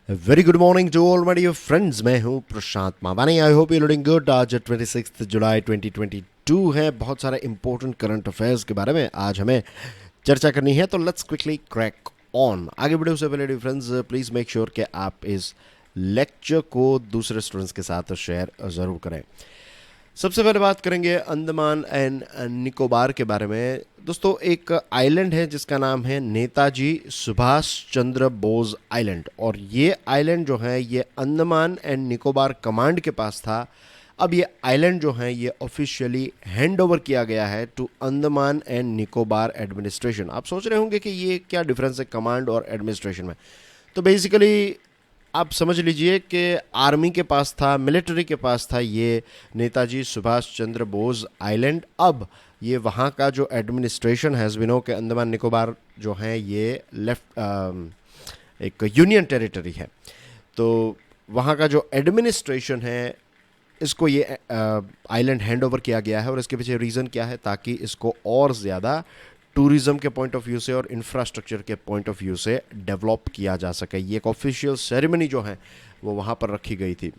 Very good morning to all my dear friends. मैं हूं Prashant Mawani. I hope you looking good. आज 26 जुलाई 2022 है। बहुत सारे इंपॉर्टेंट करंट अफेयर्स के बारे में आज हमें चर्चा करनी है, तो लेट्स क्विकली क्रैक ऑन। आगे बढ़े उससे पहले dear friends, please make sure कि आप इस लेक्चर को दूसरे स्टूडेंट्स के साथ शेयर ज़रूर करें। सबसे पहले बात करेंगे अंडमान एंड निकोबार के बारे में। दोस्तों, एक आइलैंड है जिसका नाम है नेताजी सुभाष चंद्र बोस आइलैंड, और ये आइलैंड जो है ये अंडमान एंड निकोबार कमांड के पास था। अब ये आइलैंड जो है ये ऑफिशियली हैंड ओवर किया गया है to Andaman and Nicobar administration. आप सोच रहे होंगे कि ये क्या डिफरेंस है कमांड और एडमिनिस्ट्रेशन में। तो बेसिकली आप समझ लीजिए कि आर्मी के पास था, मिलिट्री के पास था ये नेताजी सुभाष चंद्र बोस आइलैंड। अब ये वहाँ का जो एडमिनिस्ट्रेशन हैज़ बीन के अंडमान निकोबार जो है ये लेफ्ट एक यूनियन टेरिटरी है, तो वहाँ का जो एडमिनिस्ट्रेशन है इसको ये आइलैंड हैंड ओवर किया गया है। और इसके पीछे रीज़न क्या है, ताकि इसको और ज़्यादा टूरिज़्म के पॉइंट ऑफ व्यू से और इंफ्रास्ट्रक्चर के पॉइंट ऑफ व्यू से डेवलप किया जा सके। ये एक ऑफिशियल सेरेमनी जो है वो वहाँ पर रखी गई थी।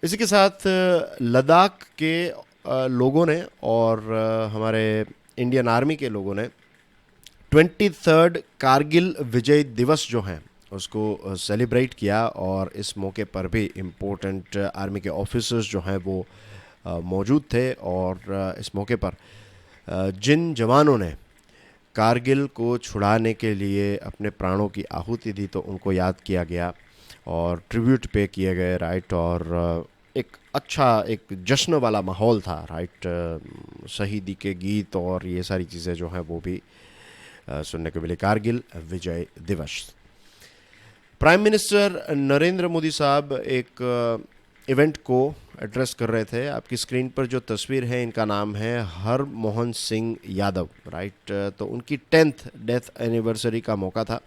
इसी के साथ लद्दाख के लोगों ने और हमारे इंडियन आर्मी के लोगों ने 23rd कारगिल विजय दिवस जो है उसको सेलिब्रेट किया, और इस मौके पर भी इम्पोर्टेंट आर्मी के ऑफिसर्स जो हैं वो मौजूद थे। और इस मौके पर जिन जवानों ने कारगिल को छुड़ाने के लिए अपने प्राणों की आहुति दी तो उनको याद किया गया और ट्रिब्यूट पे किए गए, राइट। और एक अच्छा एक जश्न वाला माहौल था, राइट। शहीदी के गीत और ये सारी चीज़ें जो हैं वो भी सुनने को मिली कारगिल विजय दिवस। प्राइम मिनिस्टर नरेंद्र मोदी साहब एक इवेंट को एड्रेस कर रहे थे। आपकी स्क्रीन पर जो तस्वीर है इनका नाम है हरमोहन सिंह यादव, राइट। तो उनकी 10th डेथ एनिवर्सरी का मौका था,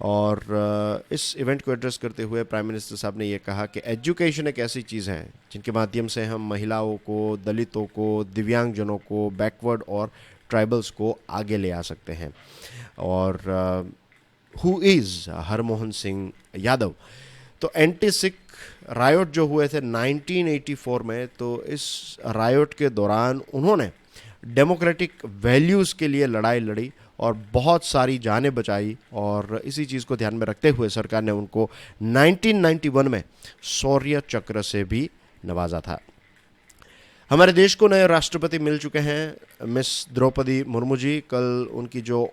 और इस इवेंट को एड्रेस करते हुए प्राइम मिनिस्टर साहब ने ये कहा कि एजुकेशन एक ऐसी चीज़ है जिनके माध्यम से हम महिलाओं को, दलितों को, दिव्यांगजनों को, बैकवर्ड और ट्राइबल्स को आगे ले आ सकते हैं। और हु इज़ हरमोहन सिंह यादव? तो एंटी सिख रायोट जो हुए थे 1984 में, तो इस रायोट के दौरान उन्होंने डेमोक्रेटिक वैल्यूज़ के लिए लड़ाई लड़ी और बहुत सारी जानें बचाई, और इसी चीज़ को ध्यान में रखते हुए सरकार ने उनको 1991 में शौर्य चक्र से भी नवाजा था। हमारे देश को नए राष्ट्रपति मिल चुके हैं, मिस द्रौपदी मुर्मू जी। कल उनकी जो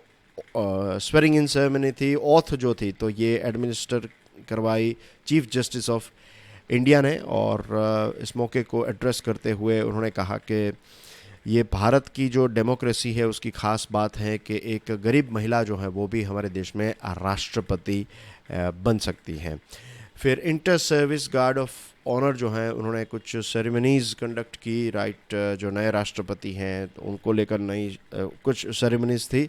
स्वेरिंग इन सेरेमनी थी, ओथ जो थी, तो ये एडमिनिस्टर करवाई चीफ जस्टिस ऑफ इंडिया ने। और इस मौके को एड्रेस करते हुए उन्होंने कहा कि ये भारत की जो डेमोक्रेसी है उसकी ख़ास बात है कि एक गरीब महिला जो है वो भी हमारे देश में राष्ट्रपति बन सकती हैं। फिर inter service guard of honour जो हैं उन्होंने कुछ सेरेमनीज़ कंडक्ट की, राइट। जो नए राष्ट्रपति हैं तो उनको लेकर नई कुछ सेरेमनीज़ थी।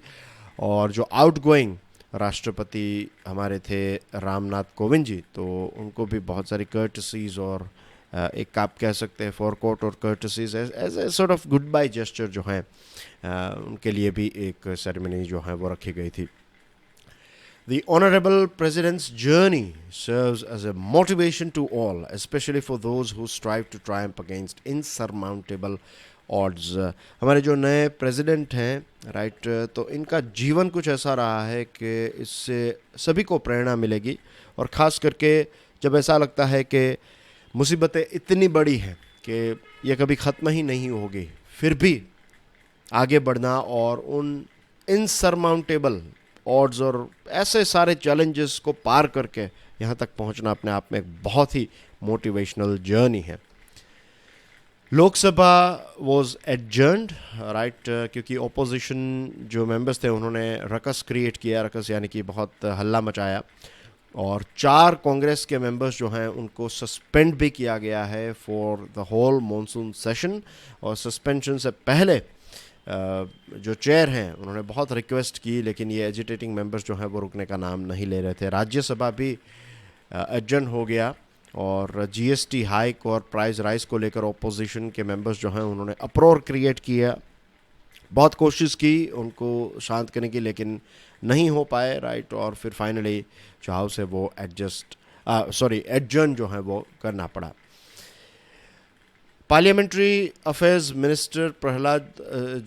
और जो आउटगोइंग राष्ट्रपति हमारे थे रामनाथ कोविंद जी, तो उनको भी बहुत सारी कर्टसीज और एक आप कह सकते हैं फॉरकोट और courtesies as a sort of goodbye gesture जो हैं उनके लिए भी एक सेरेमनी जो है वो रखी गई थी। The Honorable President's journey serves as a motivation to all, especially for those who strive to triumph against insurmountable odds. हमारे जो नए प्रेसिडेंट हैं, राइट, तो इनका जीवन कुछ ऐसा रहा है कि इससे सभी को प्रेरणा मिलेगी, और ख़ास करके जब ऐसा लगता है कि मुसीबतें इतनी बड़ी हैं कि ये कभी ख़त्म ही नहीं होगी, फिर भी आगे बढ़ना और उन इनसरमाउंटेबल ऑड्स और ऐसे सारे चैलेंजेस को पार करके यहाँ तक पहुँचना अपने आप में एक बहुत ही मोटिवेशनल जर्नी है। लोकसभा वॉज एडजर्न्ड, राइट, क्योंकि ओपोजिशन जो मेंबर्स थे उन्होंने रकस क्रिएट किया, रकस यानी कि बहुत हल्ला मचाया, और 4 कांग्रेस के मेंबर्स जो हैं उनको सस्पेंड भी किया गया है for the whole monsoon session. और सस्पेंशन से पहले जो चेयर हैं उन्होंने बहुत रिक्वेस्ट की, लेकिन ये एजिटेटिंग मेंबर्स जो हैं वो रुकने का नाम नहीं ले रहे थे। राज्यसभा भी एडजर्न हो गया, और जीएसटी हाइक और प्राइस राइज को लेकर ओपोजिशन के मेंबर्स जो हैं उन्होंने अप्रोर क्रिएट किया। बहुत कोशिश की उनको शांत करने की, लेकिन नहीं हो पाए, राइट। और फिर फाइनली जो हाउस है वो एडजर्न जो है वो करना पड़ा। Parliamentary affairs minister Prahlad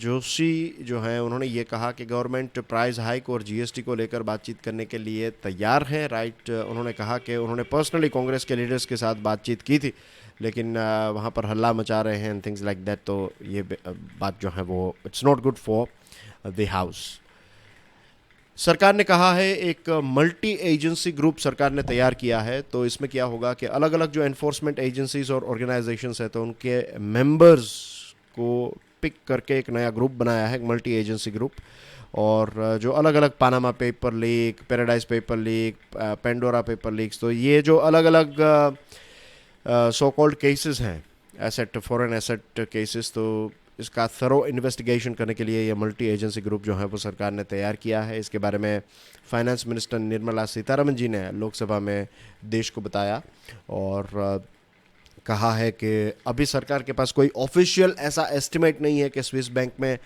Joshi जो हैं, उन्होंने ये कहा कि गवर्नमेंट प्राइस हाइक और जीएसटी को लेकर बातचीत करने के लिए तैयार है, राइट। उन्होंने कहा कि उन्होंने पर्सनली कांग्रेस के लीडर्स के साथ बातचीत की थी, लेकिन वहाँ पर हल्ला मचा रहे हैं एंड थिंग्स लाइक दैट, तो ये बात जो है वो it's not good for the house. सरकार ने कहा है, एक मल्टी एजेंसी ग्रुप सरकार ने तैयार किया है। तो इसमें क्या होगा कि अलग अलग जो एनफोर्समेंट एजेंसीज और ऑर्गेनाइजेशंस है, तो उनके मेंबर्स को पिक करके एक नया ग्रुप बनाया है, मल्टी एजेंसी ग्रुप। और जो अलग अलग Panama paper leak, paradise paper leak, Pandora paper leaks, तो ये जो अलग अलग सो कॉल्ड केसेस हैं, एसेट फॉरेन एसेट केसेस, तो इसका थरो इन्वेस्टिगेशन करने के लिए ये मल्टी एजेंसी ग्रुप जो है वो सरकार ने तैयार किया है। इसके बारे में फाइनेंस मिनिस्टर निर्मला सीतारमन जी ने लोकसभा में देश को बताया और कहा है कि अभी सरकार के पास कोई ऑफिशियल ऐसा एस्टिमेट नहीं है कि स्विस बैंक में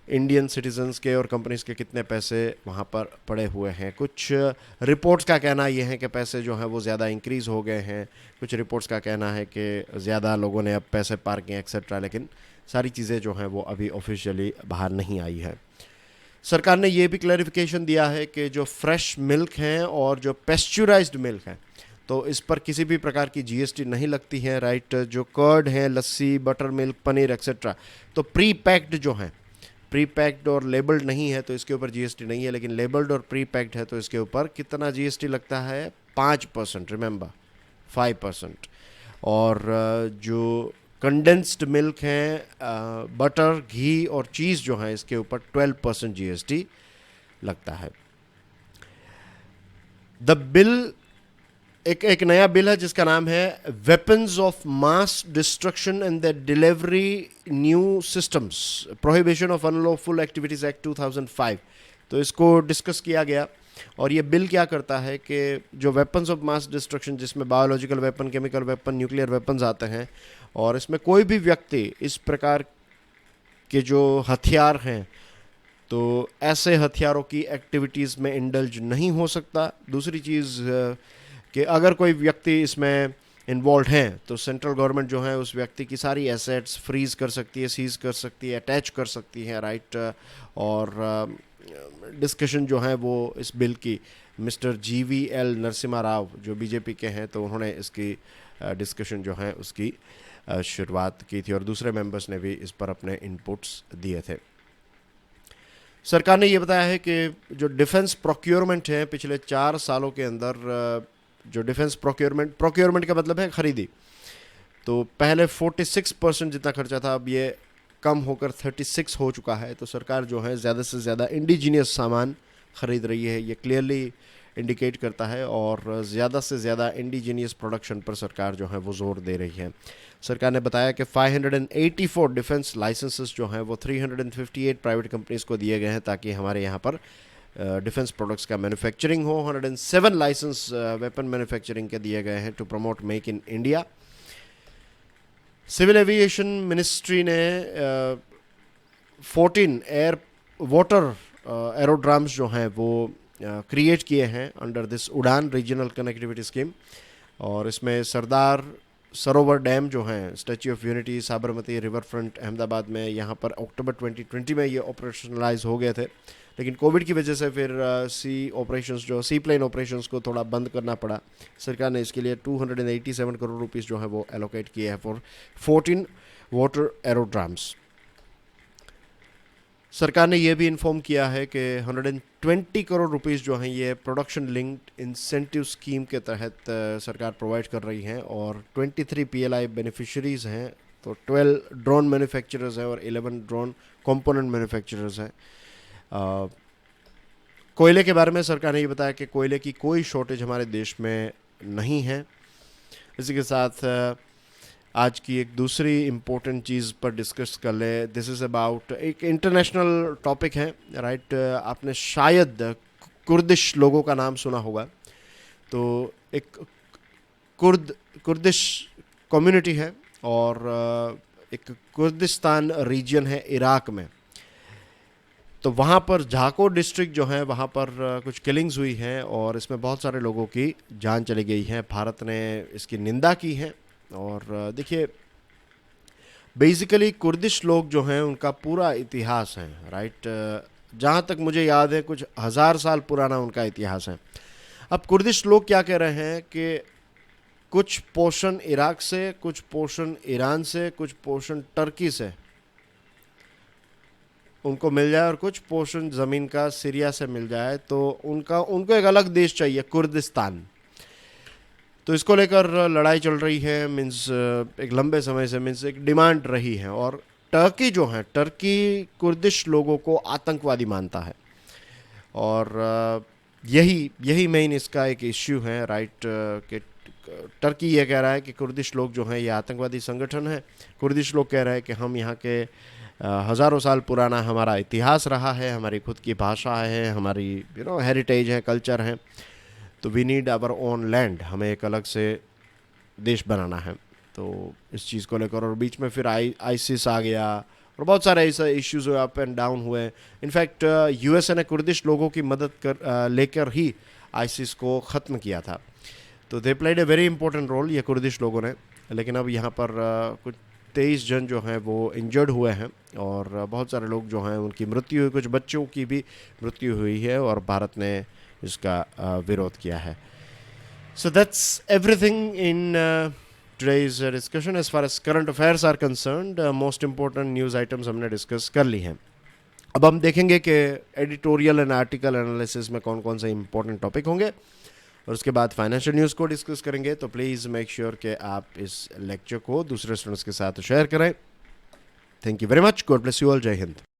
इंडियन सिटीजन्स के और कंपनीज के कितने पैसे वहाँ पर पड़े हुए हैं। कुछ रिपोर्ट्स का कहना ये है कि पैसे जो हैं वो ज़्यादा इंक्रीज़ हो गए हैं, कुछ रिपोर्ट्स का कहना है कि ज़्यादा लोगों ने अब पैसे पार किए एक्सेट्रा, लेकिन सारी चीज़ें जो हैं वो अभी ऑफिशियली बाहर नहीं आई है। सरकार ने ये भी क्लैरिफिकेशन दिया है कि जो फ्रेश मिल्क हैं और जो पेस्चुराइज्ड मिल्क हैं, तो इस पर किसी भी प्रकार की जीएसटी नहीं लगती है, राइट। जो कर्ड है, लस्सी, बटर मिल्क, पनीर एक्सेट्रा, तो प्री पैक्ड जो हैं, प्री पैक्ड और लेबल्ड नहीं है तो इसके ऊपर जीएसटी नहीं है, लेकिन लेबल्ड और प्री पैक्ड है तो इसके ऊपर कितना जीएसटी लगता है? 5%, रिमेंबर 5%। और जो कंडेंस्ड मिल्क हैं, बटर, घी और चीज़ जो है, इसके ऊपर 12% जीएसटी लगता है। द बिल एक नया बिल है जिसका नाम है weapons of mass destruction and the delivery new systems, prohibition of unlawful activities act 2005। तो इसको डिस्कस किया गया और ये बिल क्या करता है कि जो वेपन्स ऑफ मास डिस्ट्रक्शन, जिसमें biological weapon, chemical weapon, nuclear weapons आते हैं, और इसमें कोई भी व्यक्ति इस प्रकार के जो हथियार हैं, तो ऐसे हथियारों की एक्टिविटीज़ में इंडल्ज नहीं हो सकता। दूसरी चीज़ कि अगर कोई व्यक्ति इसमें इन्वॉल्व हैं तो सेंट्रल गवर्नमेंट जो है उस व्यक्ति की सारी एसेट्स फ्रीज कर सकती है, सीज कर सकती है, अटैच कर सकती है, राइट। और डिस्कशन जो है वो इस बिल की मिस्टर GVL नरसिम्हा राव जो बीजेपी के हैं, तो उन्होंने इसकी डिस्कशन जो है उसकी शुरुआत की थी और दूसरे मेंबर्स ने भी इस पर अपने इनपुट्स दिए थे। सरकार ने ये बताया है कि जो डिफेंस प्रोक्योरमेंट है, पिछले 4 सालों के अंदर जो डिफेंस प्रोक्योरमेंट का मतलब है खरीदी, तो पहले 46% जितना खर्चा था, अब ये कम होकर 36 हो चुका है। तो सरकार जो है ज़्यादा से ज़्यादा इंडिजीनियस सामान खरीद रही है, ये क्लियरली इंडिकेट करता है, और ज़्यादा से ज़्यादा इंडिजीनियस प्रोडक्शन पर सरकार जो है वो जोर दे रही है। सरकार ने बताया कि 584 डिफेंस लाइसेंसेस जो हैं वो 358 प्राइवेट कंपनीज को दिए गए हैं ताकि हमारे यहाँ पर डिफेंस प्रोडक्ट्स का मैन्युफैक्चरिंग हो। 107 लाइसेंस वेपन मैन्युफैक्चरिंग के दिए गए हैं to promote make in India. Civil aviation ministry ने 14 एयर वाटर एरोड्राम्स जो हैं वो क्रिएट किए हैं अंडर दिस उड़ान रीजनल कनेक्टिविटी स्कीम, और इसमें सरदार सरोवर डैम जो हैं, statue of unity, Sabarmati river front Ahmedabad में, यहाँ पर अक्टूबर 2020 में ये ऑपरेशनलाइज हो गए थे, लेकिन कोविड की वजह से फिर सी प्लेन ऑपरेशंस को थोड़ा बंद करना पड़ा। सरकार ने इसके लिए 287 करोड़ रुपीस जो है वो एलोकेट किए हैं फॉर 14 वाटर एरोड्राम्स। सरकार ने यह भी इन्फॉर्म किया है कि 120 करोड़ रुपीस जो हैं ये प्रोडक्शन लिंक्ड इंसेंटिव स्कीम के तहत सरकार प्रोवाइड कर रही है, और 23 PLI बेनिफिशरीज हैं, तो 12 ड्रोन मैन्युफैक्चरर्स हैं और 11 ड्रोन कंपोनेंट मैन्युफैक्चरर्स हैं। कोयले के बारे में सरकार ने ये बताया कि कोयले की कोई शॉर्टेज हमारे देश में नहीं है। इसी के साथ आज की एक दूसरी इम्पोर्टेंट चीज़ पर डिस्कस कर ले। दिस इज़ अबाउट एक इंटरनेशनल टॉपिक है, राइट। आपने शायद कुर्दिश लोगों का नाम सुना होगा। तो एक कुर्दिश कम्युनिटी है और एक कुर्दिस्तान रीजन है इराक में। तो वहाँ पर झाको डिस्ट्रिक्ट जो है वहाँ पर कुछ किलिंग्स हुई हैं और इसमें बहुत सारे लोगों की जान चली गई है। भारत ने इसकी निंदा की है। और देखिए, बेसिकली कुर्दिश लोग जो हैं उनका पूरा इतिहास है, राइट। जहाँ तक मुझे याद है कुछ 1000 साल पुराना उनका इतिहास है। अब कुर्दिश लोग क्या कह रहे हैं कि कुछ पोर्शन इराक से, कुछ पोर्शन ईरान से, कुछ पोर्शन टर्की से उनको मिल जाए और कुछ पोर्शन ज़मीन का सीरिया से मिल जाए, तो उनको एक अलग देश चाहिए, कुर्दिस्तान। तो इसको लेकर लड़ाई चल रही है, मीन्स एक लंबे समय से, मीन्स एक डिमांड रही है। और टर्की जो है, टर्की कुर्दिश लोगों को आतंकवादी मानता है। और यही यही मेन इसका एक इश्यू है, राइट। कि टर्की ये कह रहा है कि कुर्दिश लोग जो हैं ये आतंकवादी संगठन है। कुर्दिश लोग कह रहे हैं कि हम यहाँ के हज़ारों साल पुराना हमारा इतिहास रहा है, हमारी खुद की भाषा है, हमारी हेरिटेज है, कल्चर है, तो we need our own land, हमें एक अलग से देश बनाना है। तो इस चीज़ को लेकर, और बीच में फिर आईसिस आ गया और बहुत सारे ऐसे इश्यूज हुए, अप एंड डाउन हुए। इनफैक्ट यूएसए ने कुर्दिश लोगों की मदद लेकर ही आईसिस को ख़त्म किया था। तो they played a very important role, ये कुर्दिश लोगों ने। लेकिन अब यहाँ पर कुछ 23 जन जो हैं वो इंजर्ड हुए हैं और बहुत सारे लोग जो हैं उनकी मृत्यु हुई, कुछ बच्चों की भी मृत्यु हुई है और भारत ने इसका विरोध किया है। So that's everything in today's discussion as far as current affairs are concerned. Most important news items हमने डिस्कस कर ली हैं। अब हम देखेंगे कि एडिटोरियल एंड आर्टिकल एनालिसिस में कौन कौन से इंपॉर्टेंट टॉपिक होंगे और उसके बाद फाइनेंशियल न्यूज़ को डिस्कस करेंगे। तो प्लीज़ मेक श्योर कि आप इस लेक्चर को दूसरे स्टूडेंट्स के साथ शेयर करें। Thank you very much. God bless you all. जय हिंद।